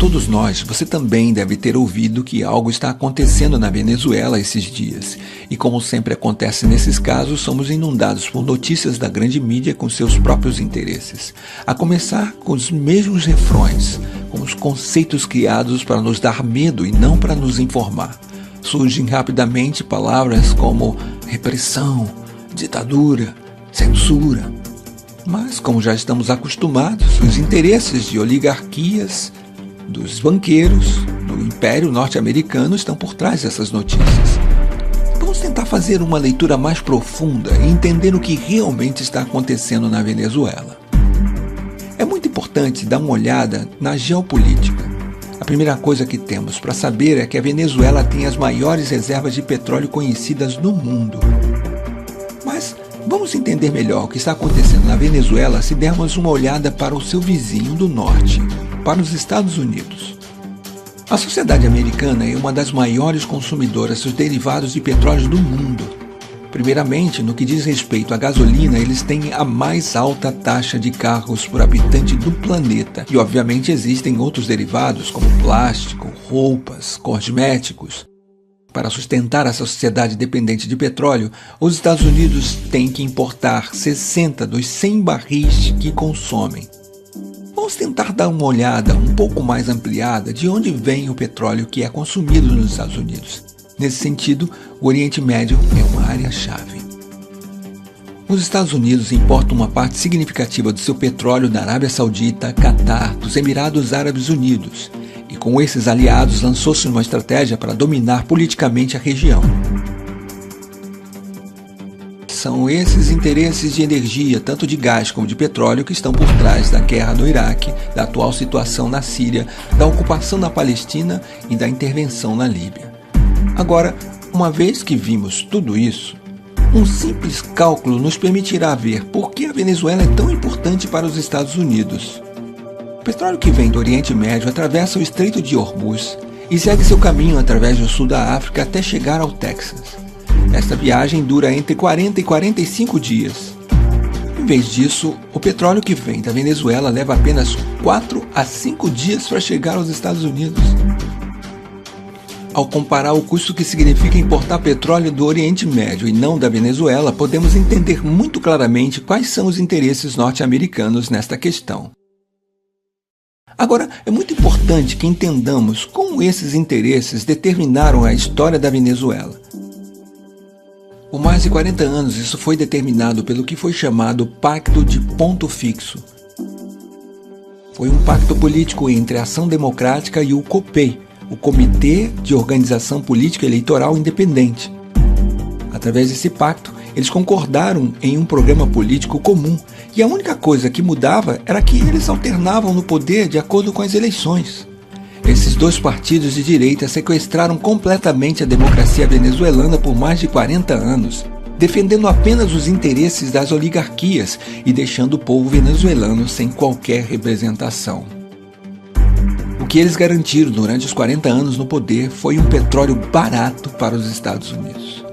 todos nós, você também deve ter ouvido que algo está acontecendo na Venezuela esses dias. E como sempre acontece nesses casos, somos inundados por notícias da grande mídia com seus próprios interesses. A começar com os mesmos refrões, com os conceitos criados para nos dar medo e não para nos informar. Surgem rapidamente palavras como repressão, ditadura, censura. Mas, como já estamos acostumados, os interesses de oligarquias, dos banqueiros, do Império Norte-Americano estão por trás dessas notícias. Vamos tentar fazer uma leitura mais profunda e entender o que realmente está acontecendo na Venezuela. É muito importante dar uma olhada na geopolítica. A primeira coisa que temos para saber é que a Venezuela tem as maiores reservas de petróleo conhecidas no mundo. Mas vamos entender melhor o que está acontecendo na Venezuela se dermos uma olhada para o seu vizinho do norte, para os Estados Unidos. A sociedade americana é uma das maiores consumidoras dos derivados de petróleo do mundo. Primeiramente, no que diz respeito à gasolina, eles têm a mais alta taxa de carros por habitante do planeta. E obviamente existem outros derivados como plástico, roupas, cosméticos. Para sustentar essa sociedade dependente de petróleo, os Estados Unidos têm que importar 60 dos 100 barris que consomem. Vamos tentar dar uma olhada um pouco mais ampliada de onde vem o petróleo que é consumido nos Estados Unidos. Nesse sentido, o Oriente Médio é uma área-chave. Os Estados Unidos importam uma parte significativa do seu petróleo da Arábia Saudita, Catar, dos Emirados Árabes Unidos, e com esses aliados lançou-se uma estratégia para dominar politicamente a região. São esses interesses de energia, tanto de gás como de petróleo, que estão por trás da guerra do Iraque, da atual situação na Síria, da ocupação da Palestina e da intervenção na Líbia. Agora, uma vez que vimos tudo isso, um simples cálculo nos permitirá ver por que a Venezuela é tão importante para os Estados Unidos. O petróleo que vem do Oriente Médio atravessa o Estreito de Hormuz e segue seu caminho através do sul da África até chegar ao Texas. Esta viagem dura entre 40 e 45 dias. Em vez disso, o petróleo que vem da Venezuela leva apenas 4 a 5 dias para chegar aos Estados Unidos. Ao comparar o custo que significa importar petróleo do Oriente Médio e não da Venezuela, podemos entender muito claramente quais são os interesses norte-americanos nesta questão. Agora, é muito importante que entendamos como esses interesses determinaram a história da Venezuela. Por mais de 40 anos, isso foi determinado pelo que foi chamado Pacto de Ponto Fixo. Foi um pacto político entre a Ação Democrática e o COPEI, o Comitê de Organização Política Eleitoral Independente. Através desse pacto, eles concordaram em um programa político comum, e a única coisa que mudava era que eles alternavam no poder de acordo com as eleições. Esses dois partidos de direita sequestraram completamente a democracia venezuelana por mais de 40 anos, defendendo apenas os interesses das oligarquias e deixando o povo venezuelano sem qualquer representação. O que eles garantiram durante os 40 anos no poder foi um petróleo barato para os Estados Unidos.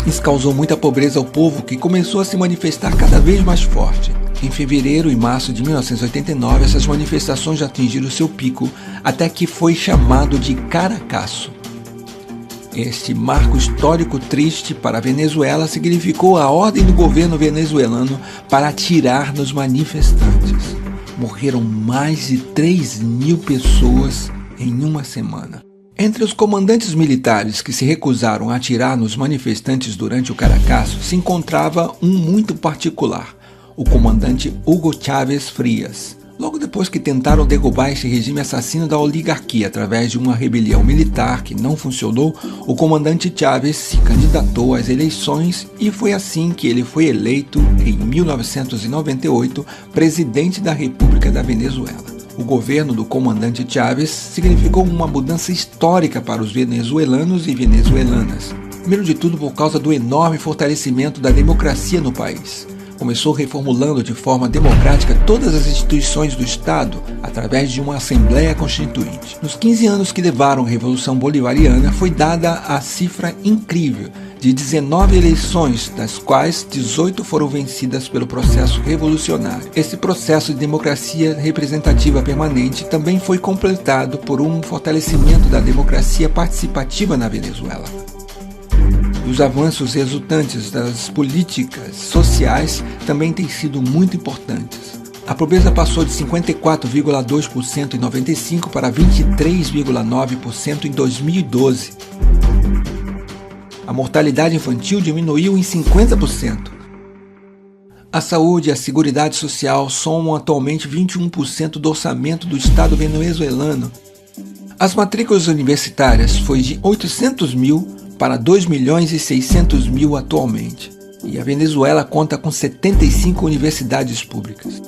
Isso causou muita pobreza ao povo, que começou a se manifestar cada vez mais forte. Em fevereiro e março de 1989, essas manifestações já atingiram seu pico, até que foi chamado de Caracaço. Este marco histórico triste para a Venezuela significou a ordem do governo venezuelano para atirar nos manifestantes. Morreram mais de 3.000 pessoas em uma semana. Entre os comandantes militares que se recusaram a atirar nos manifestantes durante o Caracaço se encontrava um muito particular, o comandante Hugo Chávez Frías. Logo depois que tentaram derrubar este regime assassino da oligarquia através de uma rebelião militar que não funcionou, o comandante Chávez se candidatou às eleições e foi assim que ele foi eleito, em 1998, presidente da República da Venezuela. O governo do comandante Chávez significou uma mudança histórica para os venezuelanos e venezuelanas. Primeiro de tudo por causa do enorme fortalecimento da democracia no país. Começou reformulando de forma democrática todas as instituições do Estado através de uma Assembleia Constituinte. Nos 15 anos que levaram a Revolução Bolivariana, foi dada a cifra incrível de 19 eleições, das quais 18 foram vencidas pelo processo revolucionário. Esse processo de democracia representativa permanente também foi completado por um fortalecimento da democracia participativa na Venezuela. Os avanços resultantes das políticas sociais também têm sido muito importantes. A pobreza passou de 54,2% em 95 para 23,9% em 2012. A mortalidade infantil diminuiu em 50%. A saúde e a seguridade social somam atualmente 21% do orçamento do Estado venezuelano. As matrículas universitárias foi de 800 mil para 2.600.000 atualmente, e a Venezuela conta com 75 universidades públicas.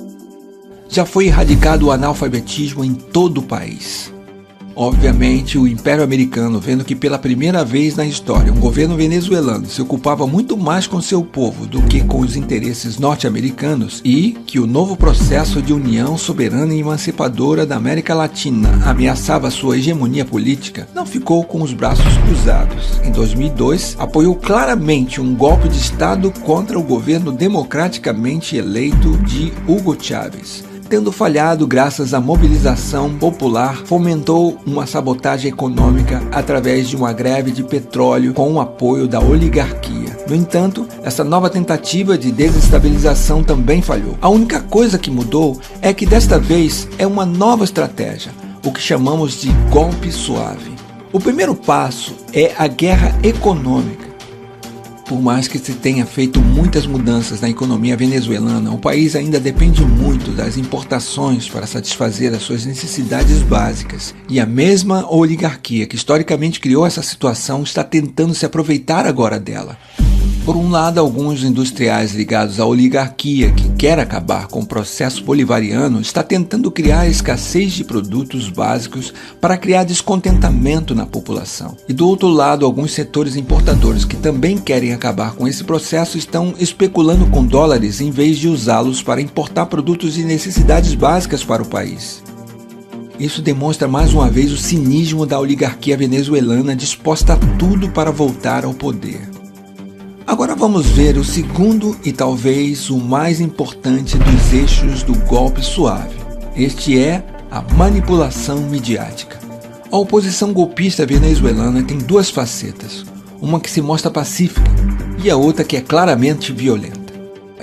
Já foi erradicado o analfabetismo em todo o país. Obviamente, o Império Americano, vendo que pela primeira vez na história um governo venezuelano se ocupava muito mais com seu povo do que com os interesses norte-americanos e que o novo processo de união soberana e emancipadora da América Latina ameaçava sua hegemonia política, não ficou com os braços cruzados. Em 2002, apoiou claramente um golpe de Estado contra o governo democraticamente eleito de Hugo Chávez. Tendo falhado graças à mobilização popular, fomentou uma sabotagem econômica através de uma greve de petróleo com o apoio da oligarquia. No entanto, essa nova tentativa de desestabilização também falhou. A única coisa que mudou é que desta vez é uma nova estratégia, o que chamamos de golpe suave. O primeiro passo é a guerra econômica. Por mais que se tenha feito muitas mudanças na economia venezuelana, o país ainda depende muito das importações para satisfazer as suas necessidades básicas. E a mesma oligarquia que historicamente criou essa situação está tentando se aproveitar agora dela. Por um lado, alguns industriais ligados à oligarquia que quer acabar com o processo bolivariano está tentando criar escassez de produtos básicos para criar descontentamento na população. E do outro lado, alguns setores importadores que também querem acabar com esse processo estão especulando com dólares em vez de usá-los para importar produtos de necessidades básicas para o país. Isso demonstra mais uma vez o cinismo da oligarquia venezuelana disposta a tudo para voltar ao poder. Agora vamos ver o segundo e talvez o mais importante dos eixos do golpe suave. Este é a manipulação midiática. A oposição golpista venezuelana tem duas facetas, uma que se mostra pacífica e a outra que é claramente violenta.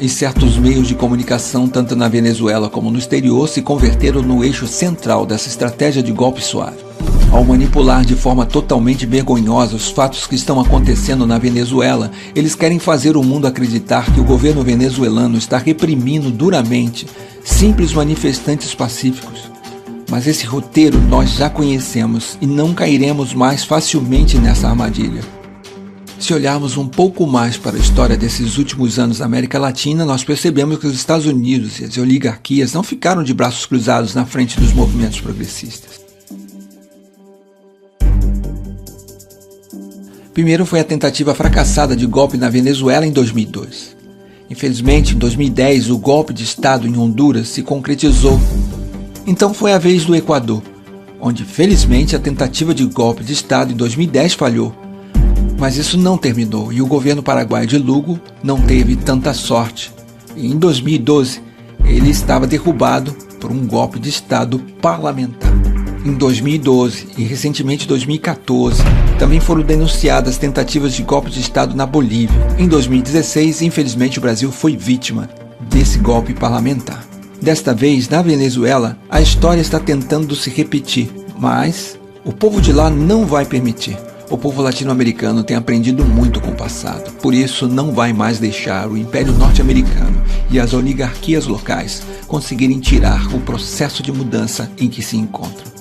E certos meios de comunicação, tanto na Venezuela como no exterior, se converteram no eixo central dessa estratégia de golpe suave. Ao manipular de forma totalmente vergonhosa os fatos que estão acontecendo na Venezuela, eles querem fazer o mundo acreditar que o governo venezuelano está reprimindo duramente simples manifestantes pacíficos. Mas esse roteiro nós já conhecemos e não cairemos mais facilmente nessa armadilha. Se olharmos um pouco mais para a história desses últimos anos na América Latina, nós percebemos que os Estados Unidos e as oligarquias não ficaram de braços cruzados na frente dos movimentos progressistas. Primeiro foi a tentativa fracassada de golpe na Venezuela em 2002. Infelizmente, em 2010, o golpe de Estado em Honduras se concretizou. Então foi a vez do Equador, onde felizmente a tentativa de golpe de Estado em 2010 falhou. Mas isso não terminou e o governo paraguaio de Lugo não teve tanta sorte. E em 2012, ele estava derrubado por um golpe de Estado parlamentar. Em 2012 e recentemente em 2014, também foram denunciadas tentativas de golpe de Estado na Bolívia. Em 2016, infelizmente, o Brasil foi vítima desse golpe parlamentar. Desta vez, na Venezuela, a história está tentando se repetir, mas o povo de lá não vai permitir. O povo latino-americano tem aprendido muito com o passado, por isso não vai mais deixar o Império Norte-Americano e as oligarquias locais conseguirem tirar o processo de mudança em que se encontram.